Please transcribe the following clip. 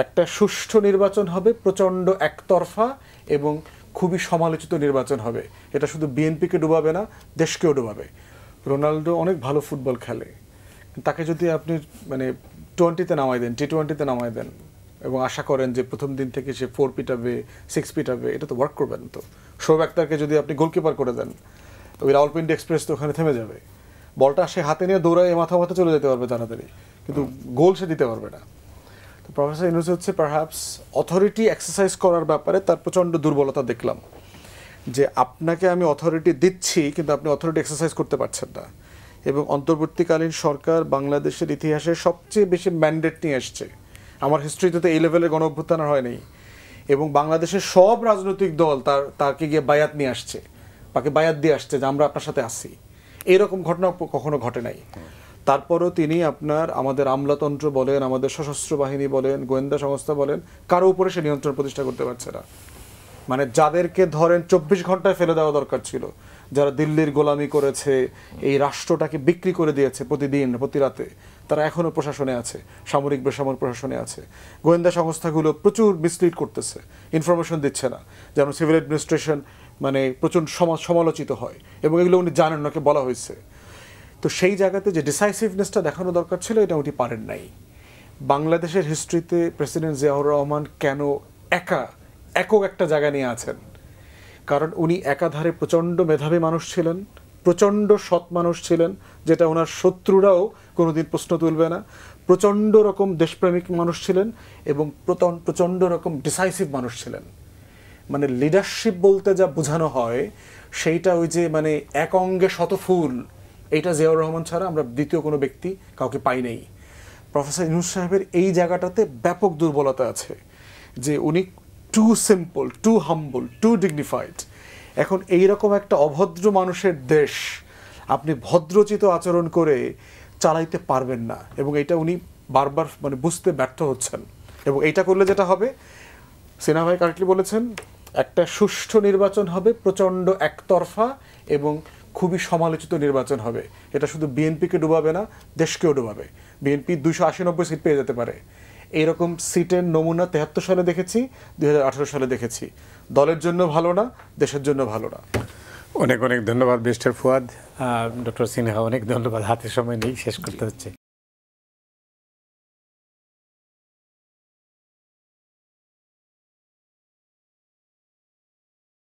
একটা সুষ্ঠু নির্বাচন হবে, প্রচণ্ড একতরফা এবং খুবই সমালোচিত নির্বাচন হবে। এটা শুধু বিএনপিকে ডুবাবে না, দেশকেও ডুবাবে। রোনাল্ডো অনেক ভালো ফুটবল খেলে, তাকে যদি আপনি মানে টোয়েন্টিতে নামাই দেন, টি20-তে নামাই দেন এবং আশা করেন যে প্রথম দিন থেকে সে 4 পিটাবে 6 পিটাবে, এটা তো ওয়ার্ক করবে না। তো শোয়েব আক্তারকে যদি আপনি গোলকিপার করে দেন, ওই রাওয়ালপিন্ডি এক্সপ্রেস তো ওখানে থেমে যাবে। বলটা সে হাতে নিয়ে দৌড়ায় মাথা মাথা চলে যেতে পারবে তাড়াতাড়ি, কিন্তু গোল সে দিতে পারবে না। তো প্রফেসর ইউনূস হচ্ছে পারহ্যাপস অথরিটি এক্সারসাইজ করার ব্যাপারে তার প্রচণ্ড দুর্বলতা দেখলাম, যে আপনাকে আমি অথরিটি দিচ্ছি কিন্তু আপনি অথরিটি এক্সারসাইজ করতে পারছেন না। এবং অন্তর্বর্তীকালীন সরকার বাংলাদেশের ইতিহাসে সবচেয়ে বেশি ম্যান্ডেট নিয়ে আসছে। আমার হিস্ট্রিতে তো এই লেভেলের গণ অভ্যুত্থান হয়নি। এবং বাংলাদেশের সব রাজনৈতিক দল তাকে গিয়ে বায়াত নিয়ে আসছে, তাকে বায়াত দিয়ে আসছে যে আমরা আপনার সাথে আছি। এইরকম ঘটনা কখনো ঘটে নাই। তারপরও তিনি আপনার আমাদের আমলাতন্ত্র বলেন, আমাদের সশস্ত্র বাহিনী বলেন, গোয়েন্দা সংস্থা বলেন, কারো উপরে সে নিয়ন্ত্রণ প্রতিষ্ঠা করতে পারছে না। মানে যাদেরকে ধরেন 24 ঘন্টায় ফেলে দেওয়া দরকার ছিল, যারা দিল্লির গোলামি করেছে, এই রাষ্ট্রটাকে বিক্রি করে দিয়েছে প্রতিদিন প্রতি রাতে, তারা এখনও প্রশাসনে আছে, সামরিক বেসামরিক প্রশাসনে আছে। গোয়েন্দা সংস্থাগুলো প্রচুর মিসলিড করতেছে, ইনফরমেশন দিচ্ছে না, যেন সিভিল অ্যাডমিনিস্ট্রেশন মানে প্রচুর সমালোচিত হয়, এবং এগুলো উনি জানেন, ওনাকে বলা হয়েছে। তো সেই জায়গাতে যে ডিসাইসিভনেসটা দেখানো দরকার ছিল, এটা উনি পারেন নাই। বাংলাদেশের হিস্ট্রিতে প্রেসিডেন্ট জিয়াউর রহমান কেন একক একটা জায়গা নিয়ে আছেন? কারণ উনি একাধারে প্রচণ্ড মেধাবী মানুষ ছিলেন, প্রচণ্ড সৎ মানুষ ছিলেন, যেটা ওনার শত্রুরাও কোনোদিন প্রশ্ন তুলবে না, প্রচণ্ড রকম দেশপ্রেমিক মানুষ ছিলেন, এবং প্রচণ্ড রকম ডিসাইসিভ মানুষ ছিলেন। মানে লিডারশিপ বলতে যা বোঝানো হয় সেইটা ওই যে মানে এক অঙ্গে শত ফুল, এইটা জিয়াউর রহমান ছাড়া আমরা দ্বিতীয় কোনো ব্যক্তি কাউকে পাই নাই। প্রফেসর ইউনূস সাহেবের এই জায়গাটাতে ব্যাপক দুর্বলতা আছে, যে উনি টু সিম্পল, টু হাম্বল, টু ডিগনিফাইড। এখন এইরকম একটা অভদ্র মানুষের দেশ আপনি ভদ্রচিত আচরণ করে চালাইতে পারবেন না, এবং এটা উনি বারবার মানে বুঝতে ব্যর্থ হচ্ছেন। এবং এইটা করলে যেটা হবে, সিনহা ভাই কারেক্টলি বলেছেন, একটা সুষ্ঠু নির্বাচন হবে, প্রচণ্ড একতরফা এবং খুবই সমালোচিত নির্বাচন হবে। এটা শুধু বিএনপিকে ডুবাবে না, দেশকেও ডুবাবে। বিএনপি 280-90 সিট পেয়ে যেতে পারে। এইরকম সিটের নমুনা 73 সালে দেখেছি, 2018 সালে দেখেছি। দলের জন্য ভালো না, দেশের জন্য ভালো না। অনেক অনেক ধন্যবাদ মিস্টার ফুয়াদ। ডক্টর সিনহা অনেক ধন্যবাদ। হাতে সময় নেই, শেষ করতে হচ্ছে।